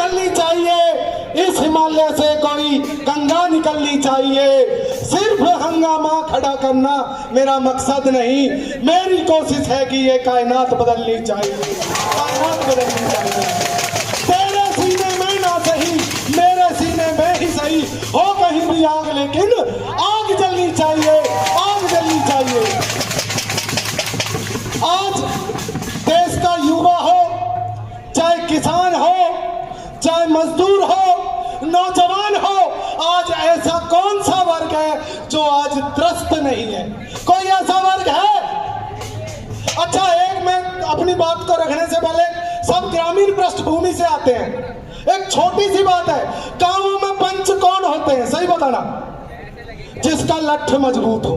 ढलनी चाहिए, इस हिमालय से कोई गंगा निकलनी चाहिए। सिर्फ हंगामा खड़ा करना मेरा मकसद नहीं, मेरी कोशिश है कि ये कायनात बदलनी चाहिए, कायनात बदलनी चाहिए। तेरे सीने में ना सही, मेरे सीने में ही सही हो कहीं भी आग, लेकिन आग जलनी चाहिए, आग जलनी चाहिए। आज देश का युवा हो, चाहे किसान हो, चाहे मजदूर हो, नौजवान हो, आज ऐसा कौन सा वर्ग है जो आज त्रस्त नहीं है? कोई ऐसा वर्ग है? अच्छा, एक मैं अपनी बात को रखने से पहले, सब ग्रामीण पृष्ठभूमि से आते हैं। एक छोटी सी बात है, गांवों में पंच कौन होते हैं? सही बताना। जिसका लठ मजबूत हो।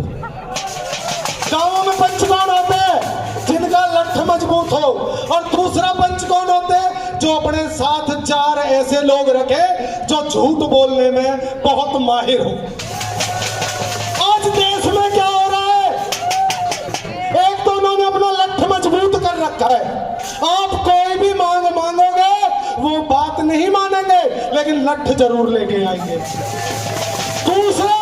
गांवों में पंच कौन होते हैं? जिनका लठ मजबूत हो। और दूसरा पंच कौन होते हैं? जो अपने साथ चार ऐसे लोग रखे जो झूठ बोलने में बहुत माहिर हो। आज देश में क्या हो रहा है? एक तो उन्होंने अपना लठ मजबूत कर रखा है। आप कोई भी मांग मांगोगे वो बात नहीं मानेंगे, लेकिन लठ जरूर लेके आएंगे। दूसरा,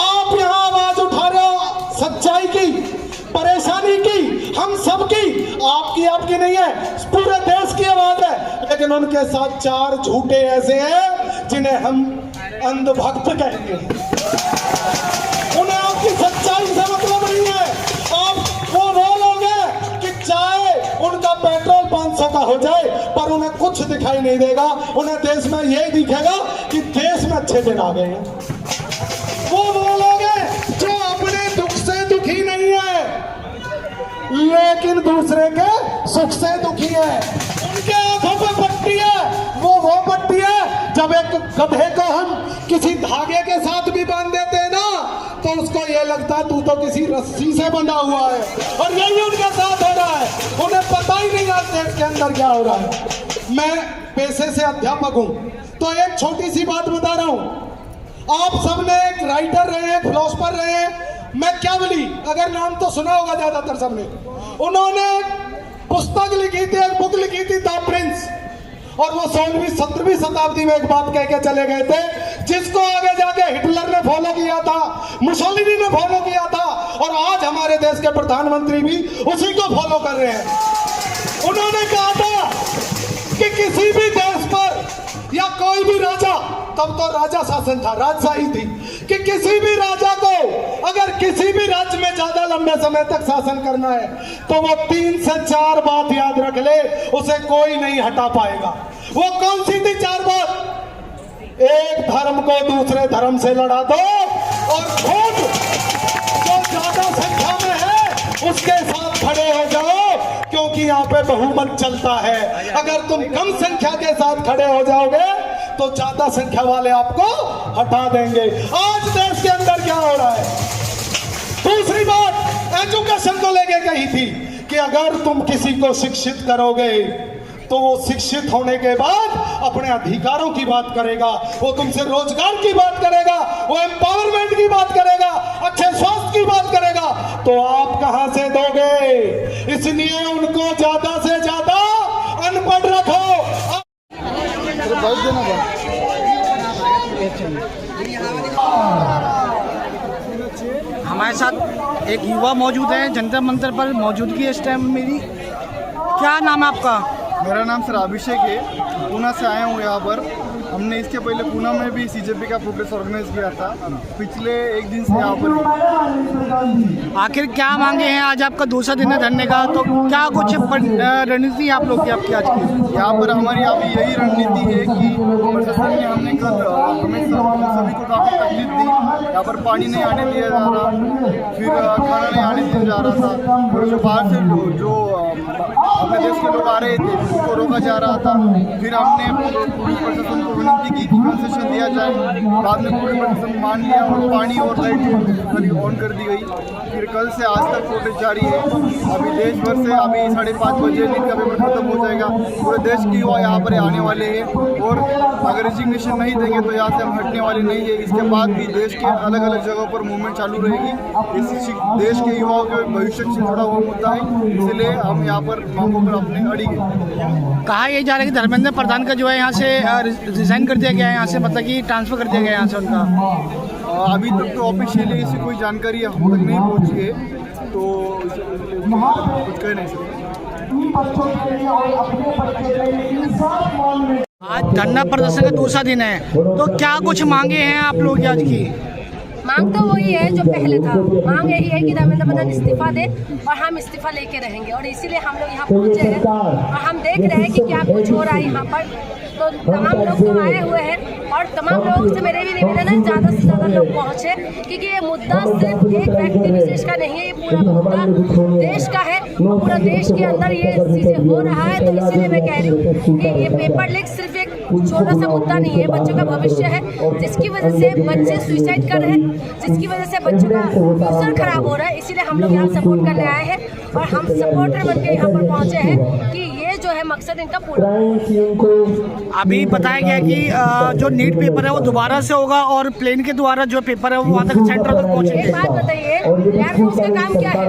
आप यहां आवाज उठा रहे हो सच्चाई की, परेशानी की, हम सबकी, आपकी नहीं है, पूरे देश की आवाज है। लेकिन उनके साथ चार झूठे ऐसे हैं जिन्हें हम अंधभक्त कहेंगे। उन्हें आपकी सच्चाई से मतलब नहीं है। आप वो बोलोगे कि चाहे उनका पेट्रोल 500 का हो जाए, पर उन्हें कुछ दिखाई नहीं देगा। उन्हें देश में यही दिखेगा कि देश में अच्छे दिन आ गए हैं। वो बोलोगे जो अपने दुख से दुखी नहीं है, लेकिन दूसरे के सुख से दुखी है। उनके आंखों पे पट्टी है, वो पट्टी है। जब एक गधे को हम किसी धागे के साथ भी बांध देते हैं ना, तो उसको ये लगता है तू तो किसी रस्सी से बंधा हुआ है। और यही उनके साथ हो रहा है। उन्हें पता ही नहीं आज देश के अंदर क्या हो रहा है। मैं पेशे से अध्यापक हूं, तो एक छोटी सी बात बता रहा हूं। आप सबने एक राइटर रहे हैं, फिलोसफर रहे हैं, मैकियावेली, अगर नाम तो सुना होगा ज्यादातर सबने। उन्होंने पुस्तक लिखी थी, एक बुक लिखी थी, द प्रिंस। और वो 16वीं-17वीं शताब्दी में एक बात कह के चले गए थे, जिसको आगे जाके हिटलर ने फॉलो किया था, मुसोलिनी ने फॉलो किया था, और आज हमारे देश के प्रधानमंत्री भी उसी को फॉलो कर रहे हैं। उन्होंने कहा था कि किसी भी देश पर या कोई भी राजा, तब तो राजा शासन था, राजशाही थी, कि किसी भी राजा को अगर किसी भी राज्य में ज्यादा लंबे समय तक शासन करना है, तो वो 3 से 4 बात याद रख ले, उसे कोई नहीं हटा पाएगा। वो कौन सी थी 4 बात? एक, धर्म को दूसरे धर्म से लड़ा दो, और खुद जो ज्यादा संख्या में है उसके साथ खड़े हो जाओ, क्योंकि यहाँ पे बहुमत चलता है। अगर तुम कम संख्या के साथ खड़े हो जाओगे तो ज्यादा संख्या वाले आपको हटा देंगे। आज देश के अंदर क्या हो रहा है? दूसरी बात एजुकेशन को लेके कही थी कि अगर तुम किसी को शिक्षित करोगे तो वो शिक्षित होने के बाद अपने अधिकारों की बात करेगा, वो तुमसे रोजगार की बात करेगा, वो एम्पावरमेंट की बात करेगा, अच्छे स्वास्थ्य की बात करेगा। तो आप कहां से दोगे? इसलिए उनको ज्यादा से ज्यादा अनपढ़ रखो। हमारे साथ एक युवा मौजूद है, जंतर मंतर पर मौजूदगी है इस टाइम मेरी। क्या नाम है आपका? मेरा नाम सर अभिषेक है, पूना से आया हूँ यहाँ पर। हमने इसके पहले पूना में भी सीजेपी का प्रोटेस्ट ऑर्गेनाइज किया था, पिछले 1 दिन से यहाँ पर। आखिर क्या मांगे हैं? आज आपका दूसरा दिन है धरने का, तो क्या कुछ रणनीति आप लोग की आपकी आज की? यहाँ पर हमारी अभी यही रणनीति है कि प्रशासन ने हमने कल हमें सभी को काफ़ी तकलीफ दी। यहाँ पर पानी नहीं आने दिया जा रहा, फिर खाना नहीं आने दिया जा रहा था, और जो बाहर से जो अपने देश के लोग आ रहे थे उनको रोका जा रहा था। फिर हमने पुलिस प्रशासन को विनती की कि कंसेशन दिया जाए, बाद में पुलिस प्रशासन मान लिया और पानी और लाइट ऑन कर दी गई। फिर कल से आज तक प्रोटेस्ट जारी है। अभी देश भर से अभी 5:30 बजे नीट का पेपर खत्म हो जाएगा। पूरे देश की युवा यहाँ पर आने वाले हैं, और अगर रेजिग्नेशन नहीं देंगे तो यहाँ से हम हटने वाले नहीं है। इसके बाद भी देश के अलग अलग जगहों पर मूवमेंट चालू रहेगी। इस देश के युवाओं के भविष्य से जुड़ा हुआ मुद्दा है, इसलिए हम यहाँ पर मांगों पर अपने अड़ी गए। कहा यह जा रहा है कि धर्मेंद्र प्रधान का जो है यहाँ से रिजाइन कर दिया गया है, यहाँ से मतलब कि ट्रांसफ़र कर दिया गया है यहाँ से उनका। अभी तक तो ऑफिशियली ऐसी कोई जानकारी हम तक नहीं पहुँची है, तो कुछ कह नहीं सकते। आज धरना प्रदर्शन का दूसरा दिन है, तो क्या कुछ मांगे हैं आप लोग की आज की? मांग तो वही है जो पहले था। मांग यही है कि धर्मेंद्र प्रधान इस्तीफा दे और हम इस्तीफा लेके रहेंगे, और इसीलिए हम लोग यहाँ पहुँचे हैं और हम देख रहे हैं कि क्या कुछ हो रहा है यहाँ पर। तो तमाम लोग तो आए हुए हैं और तमाम लोगों से मेरे भी निवेदन है ज़्यादा से ज़्यादा लोग पहुँचे, क्योंकि ये मुद्दा सिर्फ एक व्यक्ति विशेष का नहीं है, ये पूरा मुद्दा देश का है और पूरा देश के अंदर ये चीज़ें हो रहा है। तो इसीलिए मैं कह रही हूँ कि ये पेपर लीक सिर्फ एक छोटा सा मुद्दा नहीं है, बच्चों का भविष्य है, जिसकी वजह से बच्चे सुसाइड कर रहे हैं, जिसकी वजह से बच्चों का फ्यूचर खराब हो रहा है। इसीलिए हम लोग यहाँ सपोर्ट करने आए हैं और हम सपोर्टर बन के यहाँ पर पहुँचे हैं कि ये जो है मकसद इनका पूरा। अभी बताया गया कि जो नीट पेपर है वो दोबारा से होगा और प्लेन के द्वारा जो पेपर है वो वहाँ तक सेंटर तक पहुँचेंगे। एक बात बताइए, एयरफोर्स का काम क्या है?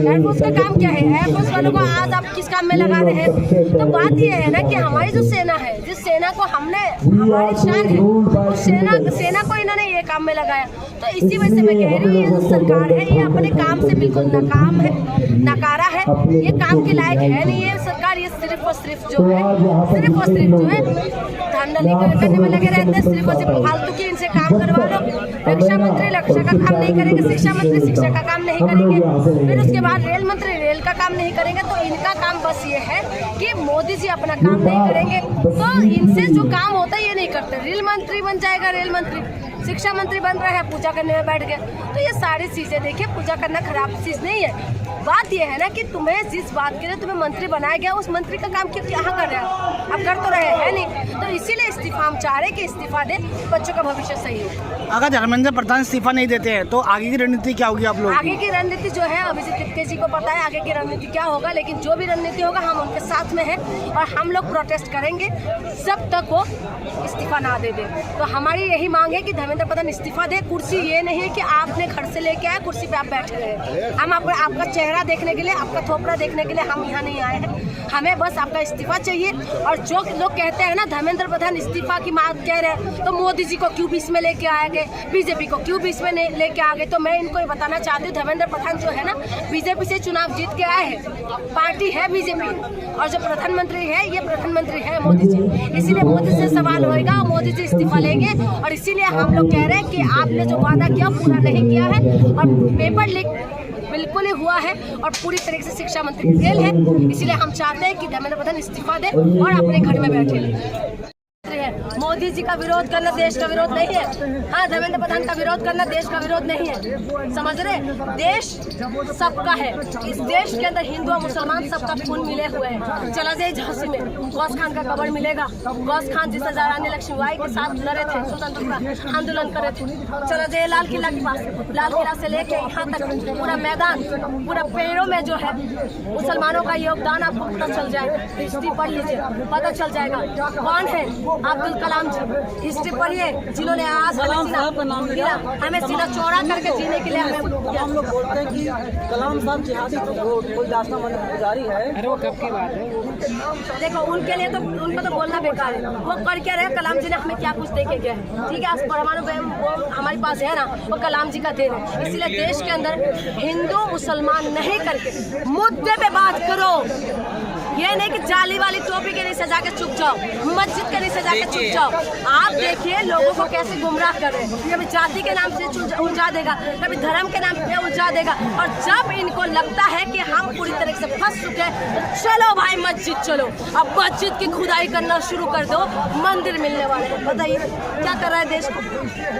एयरफोर्स का काम क्या है? एयरफोर्स वालों को आज आप किस काम में लगा रहे हैं? तो बात ये है ना कि हमारी जो सेना है, जिस सेना को हमने, हमारी शान है, उस सेना को इन्होंने ये काम में लगाया। तो इसी वजह से मैं कह रही हूँ ये जो सरकार है ये अपने काम से बिल्कुल नाकाम है, नकारा है, ये काम के लायक है नहीं है सरकार। ये सिर्फ और सिर्फ जो है धांधली करने में लगे रहते हैं, सिर्फ और सिर्फ फालतू की इनसे काम करवा लो। रक्षा मंत्री रक्षा का काम नहीं करेंगे, शिक्षा मंत्री शिक्षा का काम नहीं करेंगे, फिर उसके बाद रेल मंत्री रेल का काम नहीं करेंगे। तो इनका काम बस ये है कि मोदी जी अपना काम नहीं करेंगे, तो इनसे जो काम होता है ये नहीं करते। रेल मंत्री बन जाएगा, रेल मंत्री, शिक्षा मंत्री बन रहा है, पूजा करने में बैठ गए। तो ये सारी चीजें देखिए, पूजा करना खराब चीज नहीं है। बात यह है ना कि तुम्हें जिस बात के लिए तुम्हें मंत्री बनाया गया, उस मंत्री का काम क्यों यहाँ कर रहे हैं? अब कर तो रहे हैं नहीं, तो इसीलिए इस्तीफा हम चाह रहे हैं कि इस्तीफा दे, बच्चों का भविष्य सही हो। अगर धर्मेंद्र प्रधान इस्तीफा नहीं देते हैं तो आगे की रणनीति क्या होगी आप लोग? आगे की रणनीति जो है अभिजीत तिप्ते जी को पता है आगे की रणनीति क्या होगा, लेकिन जो भी रणनीति होगा हम उनके साथ में हैं और हम लोग प्रोटेस्ट करेंगे जब तक वो इस्तीफा ना दे दे। तो हमारी यही मांग है कि धर्मेंद्र प्रधान इस्तीफा दे। कुर्सी ये नहीं है कि आपने घर से लेके आए कुर्सी पे आप बैठे रहे। हम आपका चेहरा देखने के लिए, आपका थोपड़ा देखने के लिए हम यहाँ नहीं आए हैं। हमें बस आपका इस्तीफा चाहिए। और जो लोग कहते हैं ना धर्मेंद्र प्रधान इस्तीफा की मांग कह रहे हैं, तो मोदी जी को क्यों बीच में लेके आ गए, बीजेपी को क्यों बीच में लेके आ गए? तो मैं इनको ये बताना चाहती हूँ, धर्मेंद्र प्रधान जो है ना बीजेपी से चुनाव जीत के आए हैं, पार्टी है बीजेपी, और जो प्रधानमंत्री है ये प्रधानमंत्री है मोदी जी। इसीलिए मोदी से सवाल होएगा, मोदी जी इस्तीफा लेंगे। और इसीलिए हम लोग कह रहे हैं कि आपने जो वादा किया पूरा नहीं किया है, और पेपर लीक बिल्कुल ही हुआ है और पूरी तरीके से शिक्षा मंत्री फेल है। इसीलिए हम चाहते हैं कि धर्मेंद्र प्रधान इस्तीफा दे और अपने घर में बैठे। मोदी जी का विरोध करना देश का विरोध नहीं है। हाँ, धर्मेंद्र प्रधान का विरोध करना देश का विरोध नहीं है, समझ रहे? देश सबका है। इस देश के अंदर हिंदू और मुसलमान सबका खून मिले हुए हैं। चला जाए झांसी में गौस खान का कब्र मिलेगा। गौस खान जिस रानी लक्ष्मीबाई के साथ लड़े थे, स्वतंत्रता आंदोलन करे थे। चला जाए लाल किला के पास, लाल किला से लेके यहाँ तक पूरा मैदान, पूरा पेड़ों में जो है मुसलमानों का योगदान आपको पता चल जाएगा। हिस्ट्री पढ़ लीजिए, पता चल जाएगा कौन है अब्दुल कलाम जी। हिस्ट्री पढ़िए, जिन्होंने आज हमें सीना चौड़ा करके जीने के लिए हम लोग बोलते हैं कि कलाम साहब जिहादी कोई दास्तां जारी है। अरे वो कब की बात है? देखो उनके लिए तो उनको तो बोलना बेकार है। वो कर क्या रहे, कलाम जी ने हमें क्या कुछ दे के गया है? ठीक है, आज परमाणु बम हमारे पास है ना, वो कलाम जी का देन है। इसलिए देश के अंदर हिंदू मुसलमान नहीं करके मुद्दे पे बात करो। ये नहीं कि जाली वाली टोपी के नहीं सजा के चुप जाओ, मस्जिद के नहीं सजा के चुप जाओ। आप देखिए लोगों को कैसे गुमराह कर रहे हैं। कभी जाति के नाम से उलझा देगा, कभी धर्म के नाम पे उलझा देगा। और जब इनको लगता है कि हम पूरी तरह से फंस चुके हैं, तो चलो भाई मस्जिद चलो, अब मस्जिद की खुदाई करना शुरू कर दो, मंदिर मिलने वाले हैं। बताइए क्या कर रहा है देश को,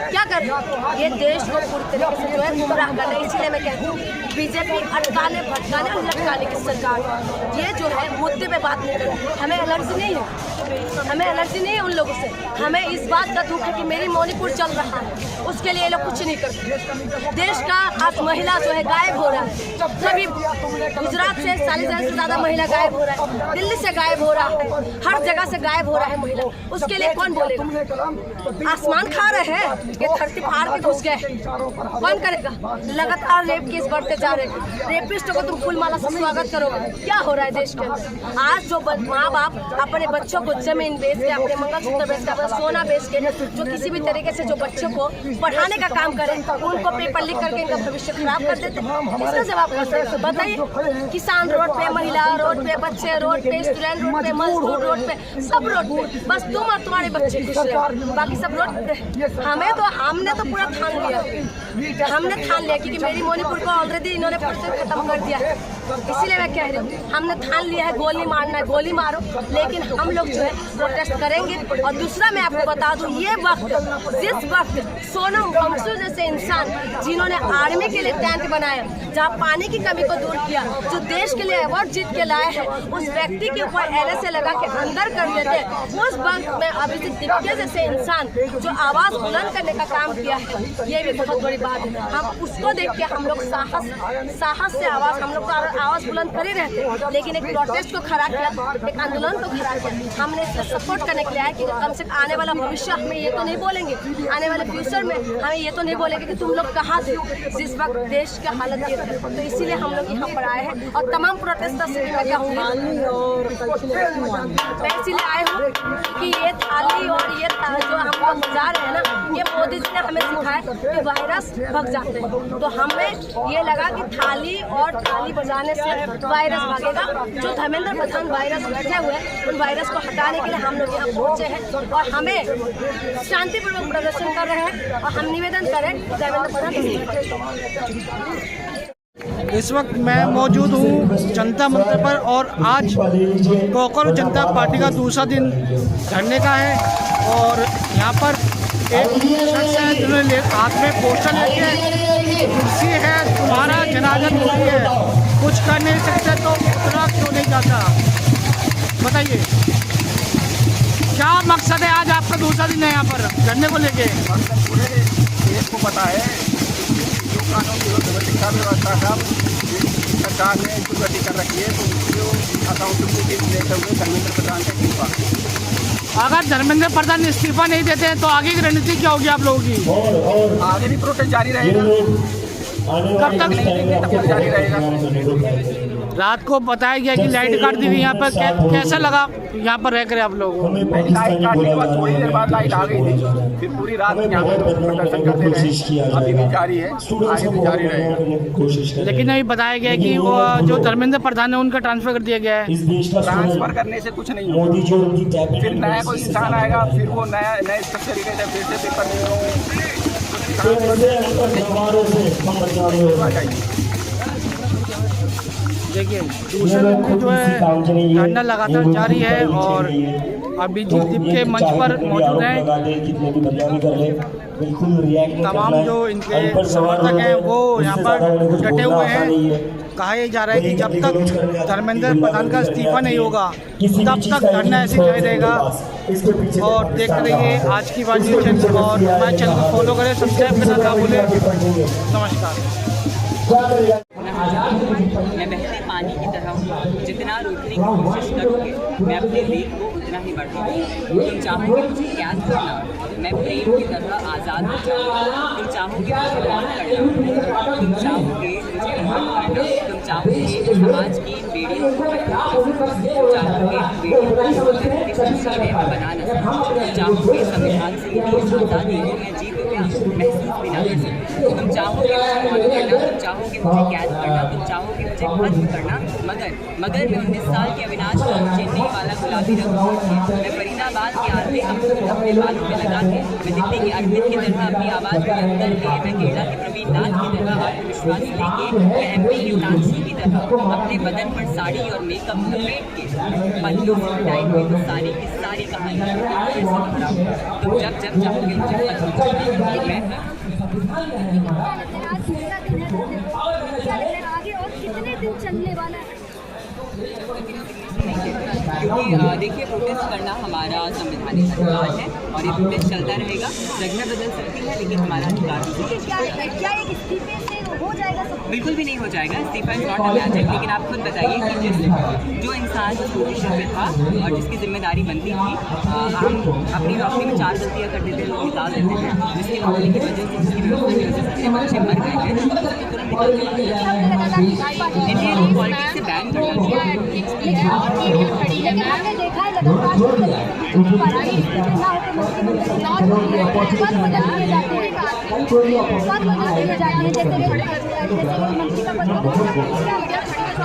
क्या कर रहा है? ये देश को पूरी तरीके से जो है गुमराह कर रहे हैं। इसलिए मैं कहती हूँ बीजेपी अटकाने भटकाने और लटकाने की सरकार ये जो है मुद्दे पे बात नहीं करती। हमें एलर्जी नहीं है, हमें एलर्जी नहीं है उन लोगों से। हमें इस बात का दुख है कि मेरी मणिपुर चल रहा है, उसके लिए ये लोग कुछ नहीं करते। देश का आज महिला जो है गायब हो रहा है। सभी गुजरात से 40,000 से ज़्यादा महिला गायब हो रहा है, दिल्ली से गायब हो रहा है, हर जगह से गायब हो रहा है महिला। उसके लिए कौन बोलेगा? आसमान खा रहे हैं, ये धरती फाड़ के घुस गए, कौन करेगा? लगातार रेप केस बढ़ते जा रहे हैं। रेपिस्टों को तुम फूलमाला से स्वागत करोगे, क्या हो रहा है देश के अंदर? आज जो माँ बाप अपने बच्चों को जमीन बेच के, अपने मंगलसूत्र बेच के, अपना सोना बेच के, जो किसी भी तरीके से जो बच्चों को पढ़ाने का काम करें, उनको पेपर लिख करके इनका भविष्य खराब कर देते, इसका जवाब कैसे बताइए। किसान रोड पे, महिला रोड पे, बच्चे रोड पे, स्टूडेंट रोड पे, मजदूर रोड पे, सब रोड पे, बस तुम और तुम्हारे बच्चे खुश रहे, बाकी सब रोड पे। हमने तो पूरा ठान लिया क्योंकि मेरी मणिपुर को ऑलरेडी इन्होंने परसेंट खत्म कर दिया है, इसीलिए मैं कह रही हूँ हमने ठान लिया है गोली मारना है, गोली मारो, लेकिन हम लोग जो है प्रोटेस्ट करेंगे। और दूसरा मैं आपको बता दूं, ये वक्त, जिस वक्त सोनम वांगचुक जैसे इंसान जिन्होंने आर्मी के लिए टेंट बनाया, जहाँ पानी की कमी को दूर किया, जो देश के लिए अवार्ड जीत के लाए हैं, उस व्यक्ति के ऊपर LSA लगा के अंदर कर देते हैं। उस वक्त में अभिजीत दीपके जैसे इंसान जो आवाज बुलंद करने का काम किया है, ये भी बहुत बड़ी बात है। हम उसको देख के हम लोग साहस से हम लोग आवाज बुलंद कर ही रहते, लेकिन एक प्रोटेस्ट को खड़ा किया, एक आंदोलन को खड़ा किया। हमने इसको सपोर्ट करने के लिए आया कि कम से कम आने वाला भविष्य हमें ये तो नहीं बोलेंगे, आने वाले फ्यूचर में हमें ये तो नहीं बोलेंगे कि तुम लोग कहाँ थे जिस वक्त देश का हालत ये था। तो इसीलिए हम लोग यहाँ पर आए हैं और तमाम प्रोटेस्टर्स से भी मैं कहूँगी, मैं इसीलिए आए हूँ कि ये थाली और ये जो हम लोग बजा रहे हैं ना, ये मोदी जी ने हमें सिखाया कि वायरस भग जाते हैं। तो हमें ये लगा कि थाली बजाने से वायरस भागेगा। जो धर्मेंद्र प्रधान वायरस बैठे हुए हैं, उन वायरस को हटाने के लिए हम लोग यहाँ पहुँचे हैं और हमें शांतिपूर्वक प्रदर्शन कर रहे हैं। और हम निवेदन करें धर्मेंद्र प्रधान। इस वक्त मैं मौजूद हूँ जनता मंदिर पर और आज कॉकरोच जनता पार्टी का दूसरा दिन धरने का है। और यहाँ पर एक शख्स है जिन्होंने हाथ में पोस्टर लेके कुर्सी है, तुम्हारा जनाजा नहीं है, कुछ कर नहीं सकते तो उतना क्यों नहीं जाता, बताइए क्या मकसद है आज आपका दूसरा दिन है यहाँ पर धरने को लेके? पूरे देश को पता है जो कानून की शिक्षा व्यवस्था का सरकार ने जो गति कर रखी है, तो अकाउंटेबिलिटी लेते हुए धर्मेंद्र प्रधान से इस्तीफा। अगर धर्मेंद्र प्रधान इस्तीफा नहीं देते हैं तो आगे की रणनीति क्या होगी आप लोगों की? आगे भी प्रोटेस्ट जारी रहेगा। कब तक तब तक जारी रहेगा। रात को बताया गया कि लाइट काट दी गई यहाँ पर, कैसा लगा यहाँ पर रह कर आप लोगों को? लाइट काटने के बाद थोड़ी देर बाद लाइट आ गई थी, फिर पूरी रात यहाँ पर प्रदर्शन करते रहे, अभी भी जारी है, आगे भी जारी रहेगा। लेकिन अभी बताया गया कि वो जो धर्मेंद्र प्रधान है उनका ट्रांसफर कर दिया गया है। ट्रांसफर करने से कुछ नहीं होगा, फिर नया कोई इंसान आएगा, फिर वो नए तरीके से फिर से पेपर नहीं होंगे। देखिए दूसरे दिन जो है धरना लगातार जारी है और अभिजीत दीपके मंच पर मौजूद हैं। तमाम जो इनके समर्थक हैं वो यहाँ पर डटे हुए हैं। कहा यह जा रहा है कि जब तक धर्मेंद्र प्रधान का इस्तीफा नहीं होगा तब तक धरना ऐसे जारी रहेगा। और देखते रहिए आज की बात चैनल और हमारे चैनल को फॉलो करें, सब्सक्राइब करना ना भूलें। नमस्कार। मैं बहते पानी की तरह हूँ, जितना रोकने की कोशिश करोगे मैं अपने वेग को उतना ही बढ़ाऊंगा। तुम चाहोगे मुझे कैद करना, मैं प्रेम की तरह आज़ाद हो जाऊँगा। तुम चाहोगे मुझे मौत करना, तुम चाहोगे मुझे खत्म करना, तुम चाहोगे समाज की बेड़ियों को तुम चाहोगे बेड़ियों को बना न सकूं, तुम चाहोगे संविधान से आज़ादी हो मैं जी तो क्या महसूस भी ना कर सकूं। तुम चाहोगे मुझे मौत करना, तुम चाहोगे मुझे कैद करना, तुम चाहोगे मुझे खत्म करना, मगर मैं 19 साल के अविनाश को चेन्नई वाला गुलाबी रंग छोड़ के, मैं फरीदाबाद के आते अपने बालों में लगा के, मैं दिल्ली के अरविंद की तरह अपनी आवाज़ बुलंद करके, मैं केरला के प्रवीण नाथ की तरह आत्मविश्वास लेके, मैं MP की तानसी की तरह अपने बदन पर साड़ी और मेकअप लपेट के पल्लू से मिटाई हुई तो सारी की सारी कहानी फिर से दोहराऊंगा। तुम जब चाहोगे मुझे खत्म करना, मैं आगे और कितने दिन चलने वाला है? क्योंकि देखिए प्रोटेस्ट करना हमारा संवैधानिक अधिकार है और ये प्रोटेस्ट चलता रहेगा। जगह बदल सकती है लेकिन हमारा अधिकार क्या एक इस्तीफे से हो जाएगा सब? बिल्कुल भी नहीं हो जाएगा। इस्तीफा इज नॉट अ मैजिक। लेकिन आप खुद बताइए कि जो इंसान उस पोजीशन में था और जिसकी जिम्मेदारी बनती थी, हम अपनी नौकरी में 4 गलतियाँ कर देते हैं, लोग निकाल देते हैं, जिसकी नौकरी की वजह से, जिसकी व्यवस्था की वजह से बच्चे मर गए हैं, इंडियन पॉलिटिक्स से बैन करना चाहिए। लेकिन हमने देखा है लगातार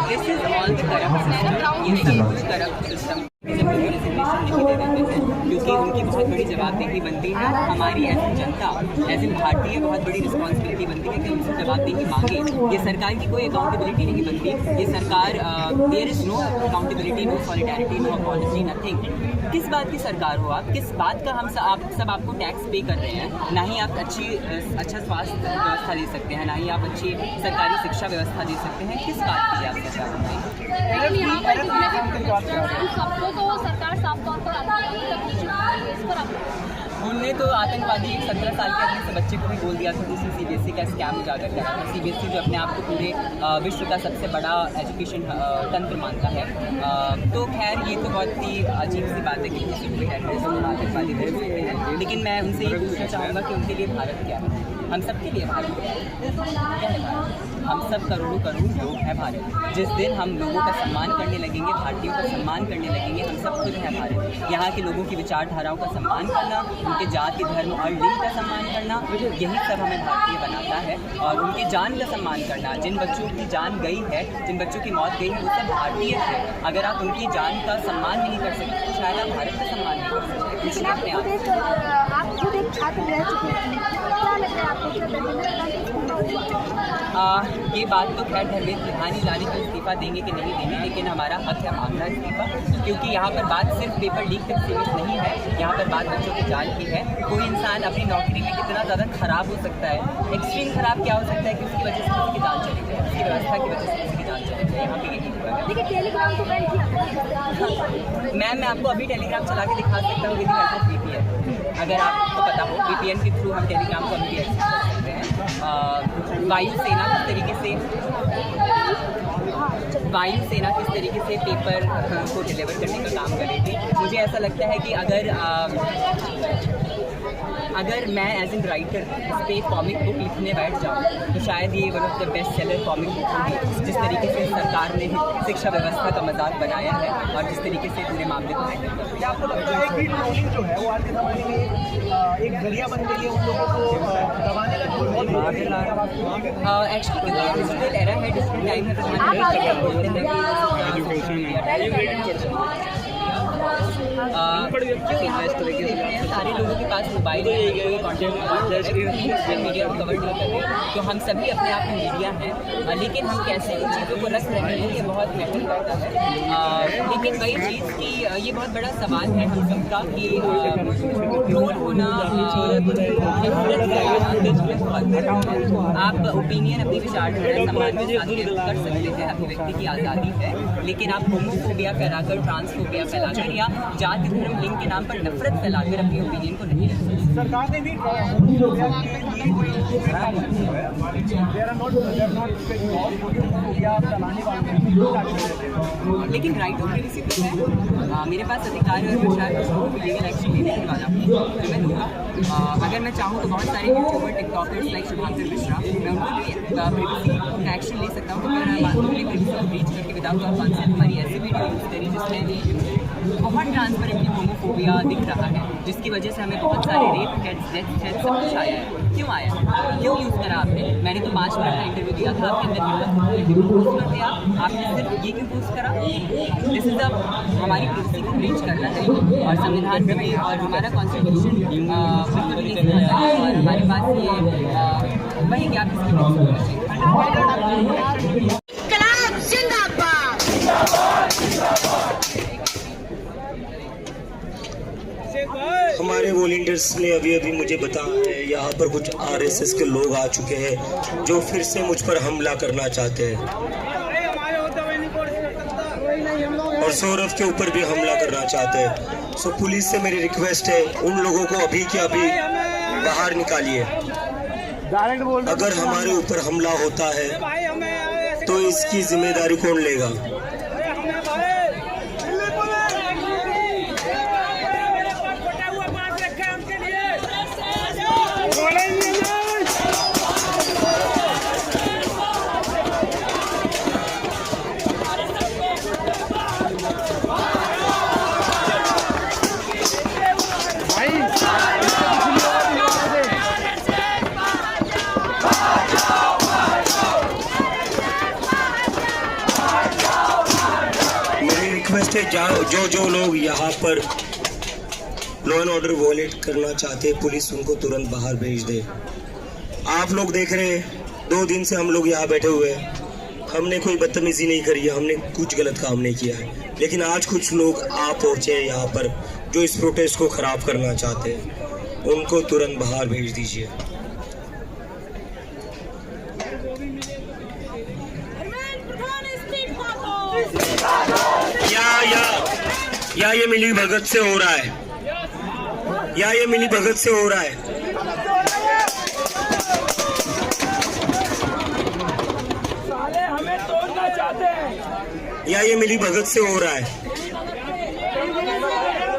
This is all the corrupt system. ये सब कुछ corrupt system क्योंकि उनकी बहुत बड़ी जवाबदेही बनती है। हमारी एज जनता, एज इन भारतीय बहुत बड़ी रिस्पॉन्सिबिलिटी बनती है कि उनसे जवाबदेही मांगे। ये सरकार की कोई अकाउंटेबिलिटी नहीं बनती। ये सरकार, there is no accountability, no solidarity, no apology, nothing. किस बात की सरकार हो आप? किस बात का हम सब आपको टैक्स पे कर रहे हैं? ना ही आप अच्छा स्वास्थ्य व्यवस्था दे सकते हैं, ना ही आप अच्छी सरकारी शिक्षा व्यवस्था दे सकते हैं। किस बात की आप सरकार? यहाँ पर सबको तो सरकार साफ तौर पर उनने तो आतंकवादी 17 साल के अपने से बच्चे को भी बोल दिया था कि उसने CBSE का स्कैम उजागर करा था। CBSE जो अपने आप को पूरे विश्व का सबसे बड़ा एजुकेशन तंत्र मानता है। तो खैर ये तो बहुत ही अजीब सी बात है कि किसी को भी टेररिज्म आतंकवादी बोल सकते हैं। लेकिन मैं उनसे ये पूछना चाहूँगा कि उनके लिए भारत क्या है? हम सब के लिए भारत क्या है? हम सब करोड़ों लोग हैं भारत। जिस दिन हम लोगों का सम्मान करने लगेंगे, भारतीयों का सम्मान करने लगेंगे, हम सब खुद हैं भारत। यहाँ के लोगों की विचारधाराओं का सम्मान करना, उनके जाति, धर्म और लिंग का सम्मान करना, यही सब हमें भारतीय बनाता है। और उनकी जान का सम्मान करना, जिन बच्चों की जान गई है, जिन बच्चों की मौत गई है, वो सब भारतीय है। अगर आप उनकी जान का सम्मान नहीं कर सकते तो शायद आप भारत का सम्मान नहीं कर सकते। इसलिए आप खुद एक छात्र रह चुके हैं, क्या लग रहा है आपको? ये बात तो खैर धर्मेंद्र प्रधान ही जाने को इस्तीफा देंगे कि नहीं देंगे, लेकिन हमारा हक है मांगना इस्तीफा। क्योंकि यहाँ पर बात सिर्फ पेपर लीक तक सीमित नहीं है, यहाँ पर बात बच्चों की जान की है। कोई इंसान अपनी नौकरी में कितना ज़्यादा खराब हो सकता है, एक्सट्रीम खराब क्या हो सकता है कि उसकी वजह से किसी की जान चली जाए, उसकी व्यवस्था की वजह से किसी की जान चली जाए। यहाँ पे यही हुआ है। देखिए टेलीग्राम को बैन किया। मैम मैं आपको अभी टेलीग्राम चला के दिखा सकता हूँ with the help of VPN। अगर आपको पता हो, VPN के थ्रू हम टेलीग्राम को अभी भी एक्सेस कर सकते हैं। वायुसेना किस तरीके से पेपर को डिलीवर करने का काम कर रही थी। मुझे ऐसा लगता है कि अगर मैं एज एन राइटर इस पर कॉमिक बुक लिखने बैठ जाऊँ तो शायद ये one of the best seller comic book होगी। जिस तरीके से सरकार ने शिक्षा व्यवस्था का मजाक बनाया है और जिस तरीके से पूरे मामले को हैंडल कर क्या आपको लगता है कि ट्रोलिंग जो है वो आज के ज़माने में एक जरिया बन गई है उन लोगों को दबाने का? एक्चुअली क्योंकि डिजिटल एरा है, डिजिटल टाइम है, बोलते हैं सारे लोगों के पास मोबाइल है, कंटेंट मीडिया को कवर नहीं कर रहे। तो हम सभी अपने आप में मीडिया हैं, लेकिन हम कैसे उन चीज़ों को रख रहे हैं ये बहुत मैटर करता है। लेकिन वही चीज़ कि ये बहुत बड़ा सवाल है हम सबका कि ट्रोल होना, आप ओपिनियन अपनी विचारधारा सम्मान के साथ व्यक्त कर सकते हैं, अभिव्यक्ति की आज़ादी है। लेकिन आप होमोफोबिया फैलाकर, ट्रांसफोबिया फैलाकर या जाति, धर्म, लिंग के नाम पर नफरत फैलाकर अपनी ओपिनियन को नहीं रख सकते। सरकार ने भी लेकिन राइट ऑफ प्रिंसिपल है, मेरे पास अधिकार है लीगल एक्शन लेने वाला जो मैं लूँगा। अगर मैं चाहूँ तो बहुत सारे YouTuber, TikTokers like Shubhankar Mishra, मैं उनको भी प्रिवेसी का एक्शन ले सकता हूँ। तो मैं प्रिवेसी को ब्रीच करके विदाउट ऑफ कंसेंट हमारी ऐसी वीडियो यूज़ करी जिसमें बहुत ट्रांसपेरेंटली होमोफोबिया दिख रहा है, जिसकी वजह से हमें बहुत सारे रेप, डेथ सब कुछ आया है। क्यों आया? क्यों यूज़ करा आपने? मैंने तो 5 मिनट का इंटरव्यू दिया था, आपके अंदर पोस्ट करते आपने सिर्फ ये क्यों पोस्ट करा? दिस इज हमारी प्रिवेसी को ब्रीच कर रहा है और संविधान में और हमारा कॉन्स्टिट्यूशन बिल्कुल नहीं सिखाता है। और हमारे पास ये वही कि आप हमारे वॉलंटियर्स ने अभी मुझे बताया है यहाँ पर कुछ RSS के लोग आ चुके हैं जो फिर से मुझ पर हमला करना चाहते हैं और सौरभ के ऊपर भी हमला करना चाहते हैं। सो पुलिस से मेरी रिक्वेस्ट है, उन लोगों को अभी के अभी बाहर निकालिए। अगर हमारे ऊपर हमला होता है तो इसकी जिम्मेदारी कौन लेगा? जो लोग यहाँ पर लॉ एंड ऑर्डर वॉयलेट करना चाहते हैं, पुलिस उनको तुरंत बाहर भेज दे। आप लोग देख रहे हैं 2 दिन से हम लोग यहाँ बैठे हुए हैं, हमने कोई बदतमीजी नहीं करी है, हमने कुछ गलत काम नहीं किया है, लेकिन आज कुछ लोग आ पहुँचे हैं यहाँ पर जो इस प्रोटेस्ट को खराब करना चाहते हैं, उनको तुरंत बाहर भेज दीजिए। या ये मिली भगत से हो रहा है, या ये मिली भगत से हो रहा है। हमें तोड़ना चाहते हैं, या ये मिली भगत से हो रहा है,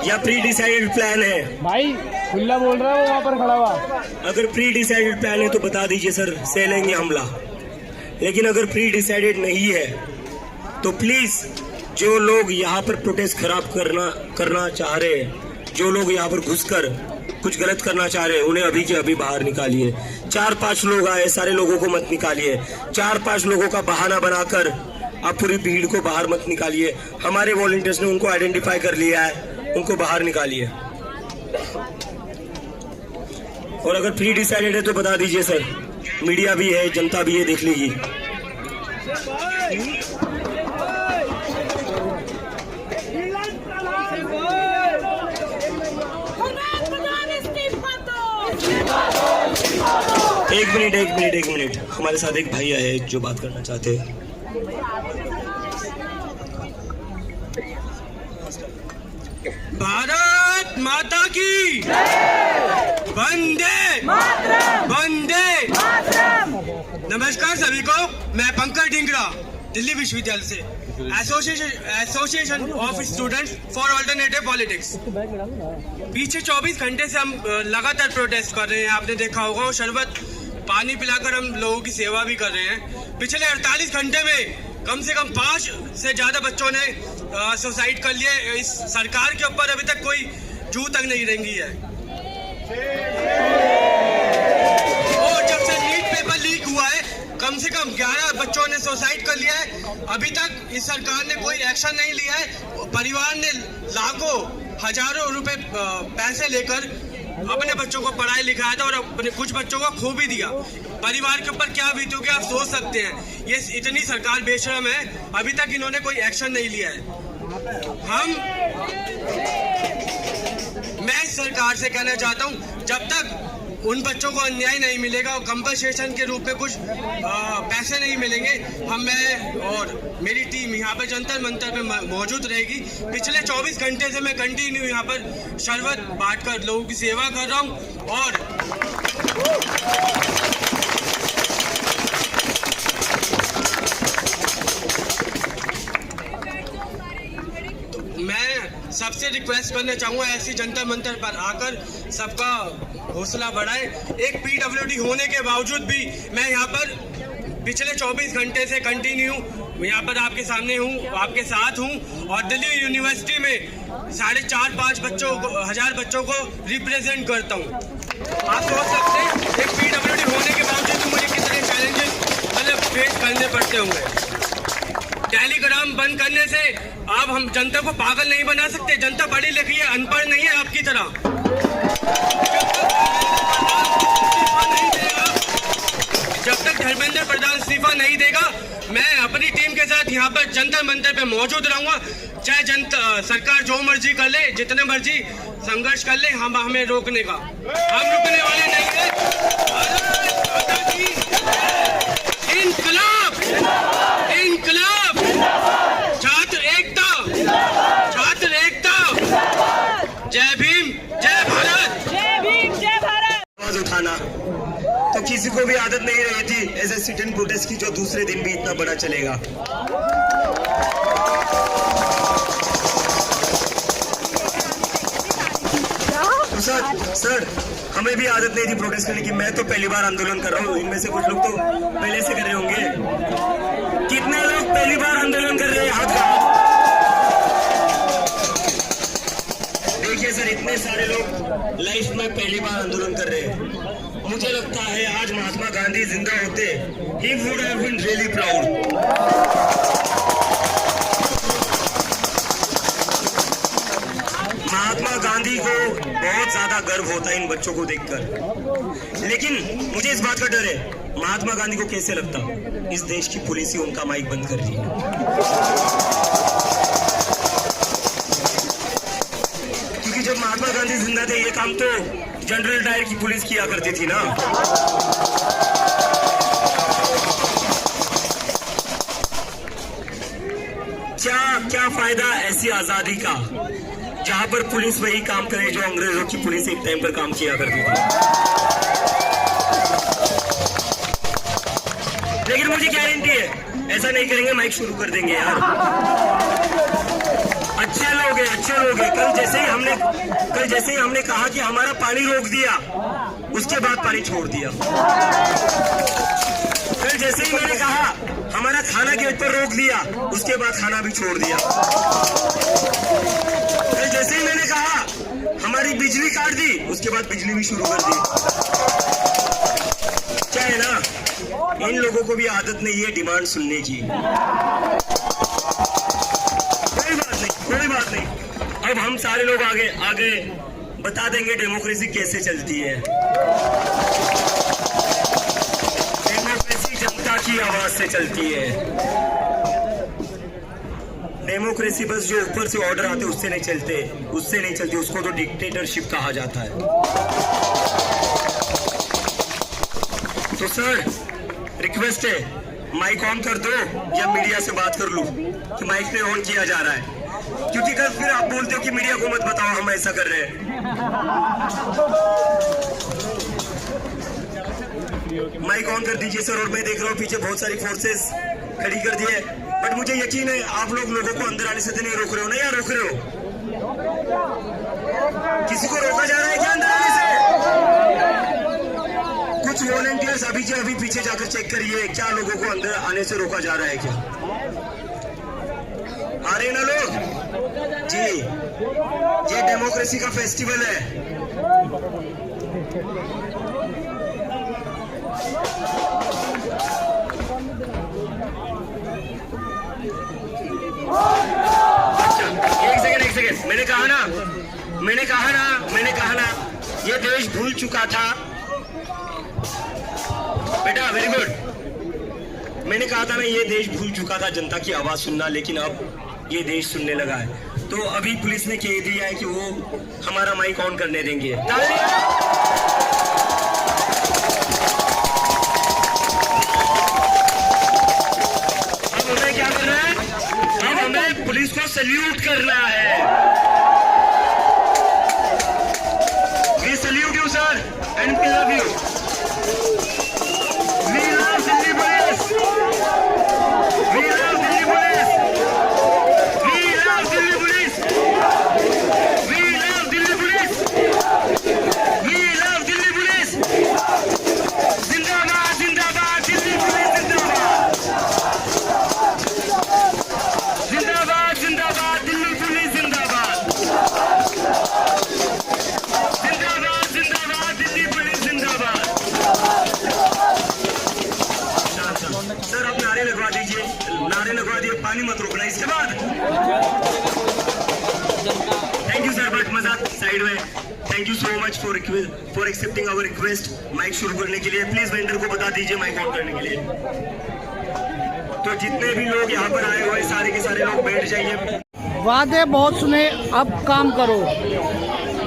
या प्री डिसाइडेड प्लान है। भाई खुला बोल रहा है वो वहाँ पर खड़ा हुआ। अगर प्री डिसाइडेड प्लान है तो बता दीजिए सर, सह लेंगे हमला। लेकिन अगर प्री डिसाइडेड नहीं है तो प्लीज जो लोग यहाँ पर प्रोटेस्ट खराब करना चाह रहे हैं, जो लोग यहाँ पर घुसकर कुछ गलत करना चाह रहे हैं, उन्हें अभी के अभी बाहर निकालिए। 4-5 लोग आए, सारे लोगों को मत निकालिए। 4-5 लोगों का बहाना बनाकर आप पूरी भीड़ को बाहर मत निकालिए। हमारे वॉलंटियर्स ने उनको आइडेंटिफाई कर लिया है, उनको बाहर निकालिए। और अगर प्री डिसाइडेड है तो बता दीजिए सर, मीडिया भी है, जनता भी है, देख लीजिए। एक मिनट, हमारे साथ एक भाई आए जो बात करना चाहते हैं। भारत माता की वंदे वंदे। नमस्कार सभी को, मैं पंकज ढिंगरा दिल्ली विश्वविद्यालय से, association of students for alternative politics. पीछे 24 घंटे से हम लगातार प्रोटेस्ट कर रहे हैं, आपने देखा होगा, और शरबत पानी पिलाकर हम लोगों की सेवा भी कर रहे हैं। पिछले 48 घंटे में कम से कम 5 से ज्यादा बच्चों ने सुसाइड कर लिए। इस सरकार के ऊपर अभी तक कोई जू तक नहीं रेंगी है। और जब से नीट पेपर लीक हुआ है, कम से कम 11 बच्चों ने सुसाइड कर लिया है। अभी तक इस सरकार ने कोई एक्शन नहीं लिया है। परिवार ने लाखों हजारों रुपए पैसे लेकर अपने बच्चों को पढ़ाई लिखाया था और अपने कुछ बच्चों को खो भी दिया। परिवार के ऊपर क्या बीतोगे आप सोच सकते हैं। ये इतनी सरकार बेशरम है, अभी तक इन्होंने कोई एक्शन नहीं लिया है। मैं इस सरकार से कहना चाहता हूं, जब तक उन बच्चों को अन्याय नहीं मिलेगा और कंपनसेशन के रूप में कुछ पैसे नहीं मिलेंगे, मैं और मेरी टीम यहाँ पर जंतर मंतर पे मौजूद रहेगी। पिछले 24 घंटे से मैं कंटिन्यू यहाँ पर शरबत बांटकर लोगों की सेवा कर रहा हूँ। और मैं सबसे रिक्वेस्ट करना चाहूँगा, ऐसी जंतर मंतर पर आकर सबका हौसला बढ़ाए। एक PWD होने के बावजूद भी मैं यहाँ पर पिछले 24 घंटे से कंटिन्यू यहाँ पर आपके सामने हूँ, आपके साथ हूँ। और दिल्ली यूनिवर्सिटी में 4,500 बच्चों को रिप्रेजेंट करता हूँ। आप सोच सकते हैं एक PWD होने के बावजूद मुझे कितने चैलेंजेस फेस करने पड़ते होंगे। टेलीग्राम बंद करने से आप हम जनता को पागल नहीं बना सकते। जनता पढ़ी लिखी है, अनपढ़ नहीं है आपकी तरह। जब तक धर्मेंद्र प्रधान इस्तीफा नहीं देगा, मैं अपनी टीम के साथ यहाँ पर जंतर मंतर पे मौजूद रहूंगा। चाहे जनता सरकार जो मर्जी कर ले, जितने मर्जी संघर्ष कर ले, हमें रोकने का, हम रुकने वाले नहीं है। इनकलाब, इनकलाब, छात्र एकता, छात्र एकता। भीम जय भारत। जय भीम जय भारत। आवाज उठाना तो किसी को भी आदत नहीं रही थी ऐसे सिट एंड प्रोटेस्ट की, जो दूसरे दिन भी इतना बड़ा चलेगा। तो सर हमें भी आदत नहीं थी प्रोटेस्ट करने की। मैं तो पहली बार आंदोलन कर रहा हूँ, इनमें से कुछ लोग तो पहले से कर रहे होंगे। कितने लोग पहली बार आंदोलन कर रहे हैं? हाथ का देखिए सर, इतने सारे लोग लाइफ में पहली बार आंदोलन कर रहे हैं। मुझे लगता है आज महात्मा गांधी जिंदा होते, he would have been really proud। Mahatma Gandhi को बहुत ज्यादा गर्व होता है इन बच्चों को देखकर, लेकिन मुझे इस बात का डर है, महात्मा गांधी को कैसे लगता इस देश की पुलिस ही उनका माइक बंद कर रही है। क्योंकि जब महात्मा गांधी जिंदा थे ये काम तो जनरल डायर की पुलिस किया करती थी ना। क्या फायदा ऐसी आजादी का जहां पर पुलिस वही काम करे जो अंग्रेजों की पुलिस एक टाइम पर काम किया करती थी। लेकिन मुझे गारंटी है ऐसा नहीं करेंगे, माइक शुरू कर देंगे यार। अच्छे लोग हैं। कल जैसे ही हमने कहा कि हमारा पानी रोक दिया, उसके बाद पानी छोड़ दिया। कल जैसे ही मैंने कहा हमारा खाना गेट पर रोक दिया, उसके बाद खाना भी छोड़ दिया। कल जैसे ही मैंने कहा हमारी बिजली काट दी, उसके बाद बिजली भी शुरू कर दी। क्या है ना, इन लोगों को भी आदत नहीं है डिमांड सुनने की। कोई बात नहीं। अब हम सारे लोग आगे बता देंगे डेमोक्रेसी कैसे चलती है। डेमोक्रेसी जनता की आवाज से चलती है। डेमोक्रेसी बस जो ऊपर से ऑर्डर आते उससे नहीं चलती, उसको तो डिक्टेटरशिप कहा जाता है। तो सर रिक्वेस्ट है, माइक ऑन कर दो या मीडिया से बात कर लूं कि माइक पे ऑन किया जा रहा है, क्योंकि कल फिर आप बोलते हो कि मीडिया को मत बताओ हम ऐसा कर रहे हैं। माइक ऑन कर दीजिए सर। और मैं देख रहा हूँ पीछे बहुत सारी फोर्सेस खड़ी कर दी है, बट मुझे यकीन है आप लोगों को अंदर आने से तो नहीं रोक रहे हो ना, या रोक रहे हो? किसी को रोका जा रहा है क्या अंदर आने से? कुछ वॉलंटियर्स अभी पीछे जाकर चेक करिए, क्या लोगों को अंदर आने से रोका जा रहा है क्या? आ रहे ना लोग जी? ये डेमोक्रेसी का फेस्टिवल है। अच्छा एक सेकेंड मैंने कहा ना ये देश भूल चुका था बेटा, वेरी गुड। मैंने कहा था ना ये देश भूल चुका था जनता की आवाज सुनना, लेकिन अब ये देश सुनने लगा है। तो अभी पुलिस ने कह दिया है कि वो हमारा माइक ऑन करने देंगे। अब हमें क्या करना है? अब हमें पुलिस को सल्यूट करना है। We salute you sir and we love you. नारे लगवा दिए, पानी मत रोकना इसके बाद। थैंक यू सर, बट मजाक साइड में। Thank you so much for accepting our request mic शुरू करने के लिए। प्लीज वेंडर को बता दीजिए माइक ऑन करने के लिए। तो जितने भी लोग यहाँ पर आए हुए सारे के सारे लोग बैठ जाइए। वादे बहुत सुने, अब काम करो।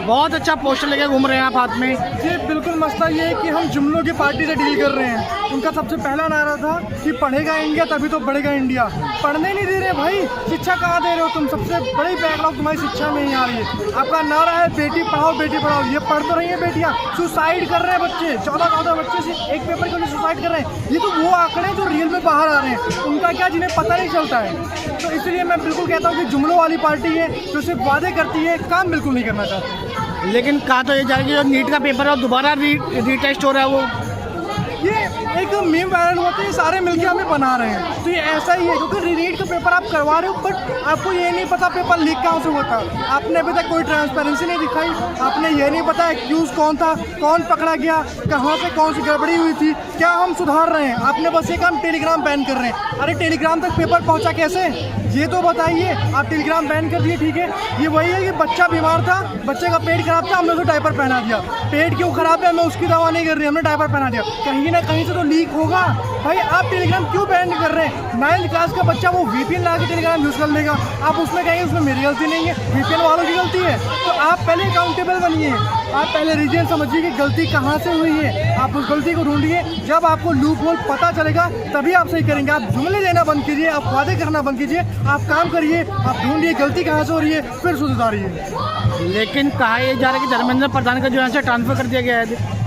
बहुत अच्छा पोस्टर लेके घूम रहे हैं आप हाथ में। ये बिल्कुल मसला ये है कि हम जुमलों की पार्टी से डील कर रहे हैं। उनका सबसे पहला नारा था कि पढ़ेगा इंडिया तभी तो बढ़ेगा इंडिया। पढ़ने नहीं दे रहे भाई, शिक्षा कहाँ दे रहे हो तुम? सबसे बड़ी बैकलॉग तुम्हारी शिक्षा में ही आ रही है। आपका नारा है बेटी पढ़ाओ बेटी पढ़ाओ, ये पढ़ तो रही है बेटियाँ, सुसाइड कर रहे हैं बच्चे, 14 बच्चे से एक पेपर के लिए सुसाइड कर रहे हैं। ये तो वो आंकड़े जो रियल में बाहर आ रहे हैं, उनका क्या जिन्हें पता नहीं चलता है। तो इसलिए मैं बिल्कुल कहता हूँ कि जुमलों वाली पार्टी है जो सिर्फ वादे करती है, काम बिल्कुल नहीं करना चाहती। लेकिन कहा तो ये जाए कि जो नीट का पेपर है दोबारा रीटेस्ट हो रहा है, वो ये एक मीम वायरल होते हैं, सारे मिलके हमें बना रहे हैं। तो ये ऐसा ही है क्योंकि नीट का पेपर आप करवा रहे हो, बट आपको ये नहीं पता पेपर लीक कहाँ से होता। आपने अभी तक कोई ट्रांसपेरेंसी नहीं दिखाई, आपने ये नहीं पता एक्यूज कौन था, कौन पकड़ा गया, कहाँ से कौन सी गड़बड़ी हुई थी, क्या हम सुधार रहे हैं। आपने बस एक हम टेलीग्राम बैन कर रहे हैं। अरे टेलीग्राम तक पेपर पहुँचा कैसे, ये तो बताइए। आप टेलीग्राम बैन कर दिए, ठीक है, ये वही है कि बच्चा बीमार था, बच्चे का पेट खराब था, हमने उसको डायपर पहना दिया। पेट क्यों खराब है, हमें उसकी दवा नहीं कर रही, हमने डायपर पहना दिया। कहीं ना कहीं से तो लीक होगा भाई। आप टेलीग्राम क्यों बैन कर रहे हैं? 9th क्लास का बच्चा वो VPN लगा के टेलीग्राम यूज़ कर लेगा, आप उसमें कहेंगे उसमें मेरी गलती नहीं है, VPN वालों की गलती है। तो आप पहले अकाउंटेबल बनिए, आप पहले रीजन समझिए कि गलती कहाँ से हुई है, आप उस गलती को ढूंढिए। जब आपको लूप होल पता चलेगा तभी आप सही करेंगे। आप जुमले देना बंद कीजिए, आप वादे करना बंद कीजिए, आप काम करिए, आप ढूंढिए गलती कहाँ से हो रही है, फिर सुधारिए। लेकिन कहा यह जा रहा है कि धर्मेंद्र प्रधान का जो है ट्रांसफर कर दिया गया है।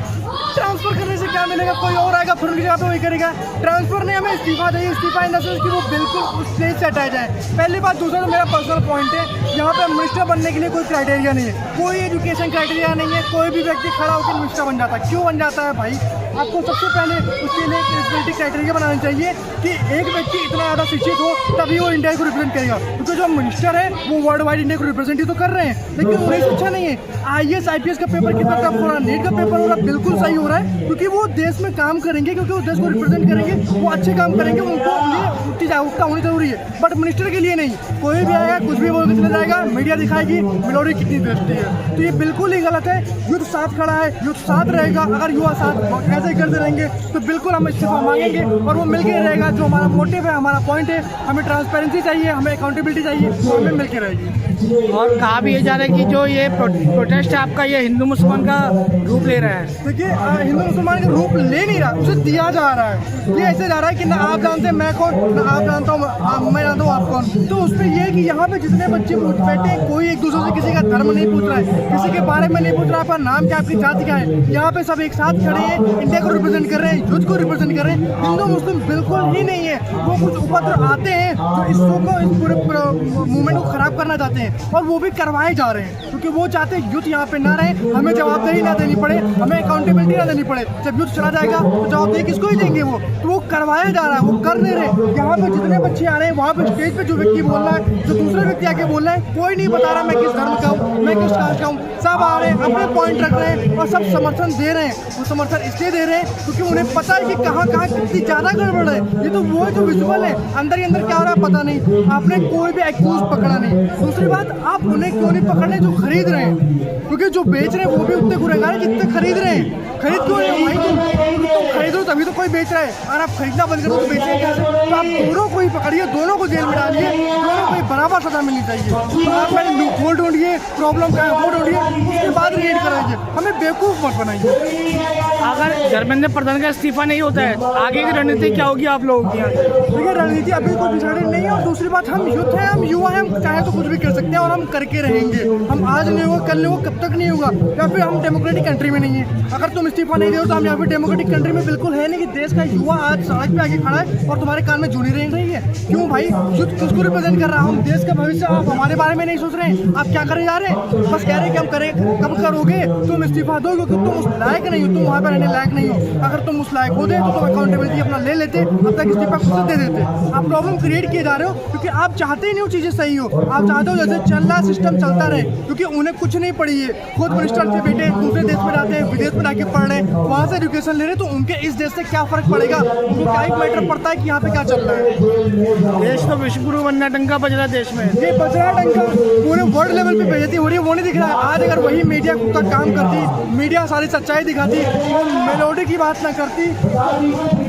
ट्रांसफर करने से क्या मिलेगा, कोई और आएगा फिर उनकी जगह पे वही करेगा। ट्रांसफर नहीं, हमें इस्तीफा चाहिए। इस्तीफा इन द सेंस कि वो बिल्कुल उस स्टेज से हटाया जाए। पहली बात। दूसरा तो मेरा पर्सनल पॉइंट है, यहाँ पे मिनिस्टर बनने के लिए कोई क्राइटेरिया नहीं है, कोई एजुकेशन क्राइटेरिया नहीं है। कोई भी व्यक्ति खड़ा होकर मिनिस्टर बन जाता है। क्यों बन जाता है भाई? आपको सबसे पहले उसके लिए एलिजिबिलिटी क्राइटेरिया बनाना चाहिए कि एक व्यक्ति इतना ज़्यादा शिक्षित हो तभी वो इंडिया को रिप्रेजेंट करेगा। क्योंकि जो मिनिस्टर है वो वर्ल्ड वाइड इंडिया को रिप्रेजेंट ही तो कर रहे हैं, लेकिन उन्हें शिक्षा नहीं है। IAS IPS का पेपर कितना टफ हो रहा है, नीट का पेपर हो रहा है, बिल्कुल सही हो रहा है, क्योंकि वो देश में काम करेंगे, क्योंकि वो देश को रिप्रेजेंट करेंगे, वो अच्छे काम करेंगे, उनको लिए उतनी जागरूकता होनी जरूरी है। बट मिनिस्टर के लिए नहीं, कोई भी आएगा कुछ भी बोल के चला जाएगा, मीडिया दिखाएगी मेलोडी कितनी बेस्टी है। तो ये बिल्कुल ही गलत है। युद्ध साथ खड़ा है, युद्ध साथ रहेगा। अगर युवा साथ ऐसे ही करते रहेंगे तो बिल्कुल हम इस्तीफा मांगेंगे और वो मिलके रहेगा। जो हमारा मोटिव है, हमारा पॉइंट है, हमें ट्रांसपेरेंसी चाहिए, हमें अकाउंटेबिलिटी चाहिए, तो हमें मिलके रहेगी। और कहा भी ये जा रहा है कि जो ये प्रोटेस्ट है आपका, ये हिंदू मुसलमान का रूप ले रहा है। देखिए, हिंदू मुसलमान का रूप ले नहीं रहा, उसे दिया जा रहा है। ये ऐसे जा रहा है कि ना आप जानते हैं मैं कौन, ना आप जानता हूँ मैं जानता हूँ आप कौन। तो उसमें ये है कि यहाँ पे जितने बच्चे बैठे हैं, कोई एक दूसरे से किसी का धर्म नहीं पूछ रहा है, किसी के बारे में नहीं पूछ रहा है, आपका नाम क्या, आपकी जाति क्या है। यहाँ पे सब एक साथ खड़े हैं, इंडिया को रिप्रेजेंट कर रहे हैं, युद्ध को रिप्रेजेंट कर रहे हैं। हिंदू मुस्लिम बिल्कुल ही नहीं है। वो कुछ उपद्रव आते हैं जो इस शो को, इस पूरे मूवमेंट को खराब करना चाहते हैं, और वो भी करवाए जा रहे हैं, क्योंकि वो चाहते हैं युद्ध यहाँ पे ना रहे, हमें जवाबदेही ना देनी पड़े, हमें अकाउंटेबिलिटी ना देनी पड़े। जब युद्ध चला जाएगा तो जवाबदेही किसको ही देंगे? वो तो वो करवाया जा रहा है, वो कर नहीं रहे। यहाँ पे जितने बच्चे आ रहे हैं, वहाँ पे स्टेज पे जो व्यक्ति बोल रहा है, जो दूसरे व्यक्ति आके बोल रहा है, कोई नहीं बता रहा मैं किस धर्म का हूँ, मैं किस कास्ट का हूँ। सब आ रहे हैं, अपने पॉइंट रख रहे हैं और सब समर्थन दे रहे हैं। वो समर्थन इसलिए दे रहे हैं क्योंकि उन्हें पता है कि कहाँ कहाँ कितनी ज़्यादा गड़बड़ है। ये तो वो जो विजुअल है, अंदर ही अंदर क्या हो रहा है पता नहीं। आपने कोई भी एक्यूज पकड़ा नहीं। दूसरी बात, आप उन्हें क्यों नहीं पकड़ रहे जो खरीद रहे हैं? क्योंकि जो बेच रहे हैं वो भी उतने गुनहगार हैं जितने खरीद रहे हैं। खरीद क्यों नहीं भाई? तुम खरीदो तभी तो कोई बेच रहा है, और आप खरीदना बंद करो तो बेचेंगे कैसे? तो आप दोनों को ही पकड़िए, दोनों को जेल में डालिए, दोनों को बराबर सजा मिलनी चाहिए। तो आप पहले लूपहोल ढूंढिए, प्रॉब्लम क्या है वो ढूंढिए, उसके बाद रेड कराइए। हमें बेवकूफ़ मत बनाइए। अगर धर्मेंद्र प्रधान का इस्तीफा नहीं होता है, आगे की रणनीति क्या होगी आप लोगों की? देखिए, रणनीति अभी कोई डिसाइडेड नहीं है। और दूसरी बात, हम यूथ हैं, हम युवा हैं, हम चाहे तो कुछ भी कर सकते हैं और हम करके रहेंगे। हम आज नहीं होगा, कल नहीं होगा, कब तक नहीं होगा। या फिर हम डेमोक्रेटिक कंट्री में नहीं है। अगर तुम इस्तीफा नहीं दो तो हम यहाँ पे डेमोक्रेटिक कंट्री में बिल्कुल है नहीं कि देश का युवा आज सड़क पे आके खड़ा है और तुम्हारे कान में जूनी रही है। क्यों भाई? युद्ध किसको रिप्रेजेंट कर रहा है? हम देश का भविष्य, आप हमारे बारे में नहीं सोच रहे हैं। आप क्या करे जा रहे हैं? बस कह रहे हैं कि हम करें, कब करोगे? तुम इस्तीफा दो क्योंकि तुम उस लायक नहीं हो, तुम वहाँ पर रहने लायक नहीं हो। अगर तुम उस लायक होते तो तुम अकाउंटेबिलिटी अपना ले लेते, अब तक इस्तीफा खुद दे देते। आप प्रॉब्लम क्रिएट किए जा रहे हो क्योंकि आप चाहते ही नहीं हो चीज़ें सही हो। आप चाहते हो जैसे चल रहा सिस्टम चलता रहे, क्योंकि उन्हें कुछ नहीं पड़ी है। खुद मिनिस्टर के बेटे दूसरे देश में जाते हैं, विदेश में जाके पढ़ रहे हैं, वहाँ से एजुकेशन ले रहे हैं, तो उनके इस देश से क्या फर्क पड़ेगा? उनको क्या एक मैटर पड़ता है कि यहाँ पे क्या चल रहा है? देश तो विश्वगुरु बनना, डंका बज रहा देश में। ये बज रहा डंका, पूरे वर्ल्ड लेवल पे बेइज्जती हो रही है, वो नहीं दिख रहा है। आज अगर वही मीडिया का काम करती, मीडिया सारी सच्चाई दिखाती, वो मेलोडी की बात ना करती,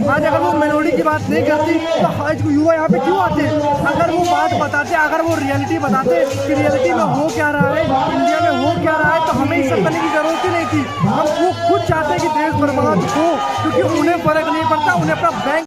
आज अगर वो मेलोडी की बात नहीं करती तो आज युवा यहाँ पे क्यों आते? अगर वो बात बताते, अगर वो रियलिटी बताते कि रियलिटी में हो क्या रहा है, इंडिया में हो क्या रहा है, तो हमें ये सब करने की जरूरत ही नहीं थी। हम वो खुद चाहते हैं कि देश बर्बाद हो, क्योंकि उन्हें फर्क नहीं पड़ता, उन्हें अपना बैंक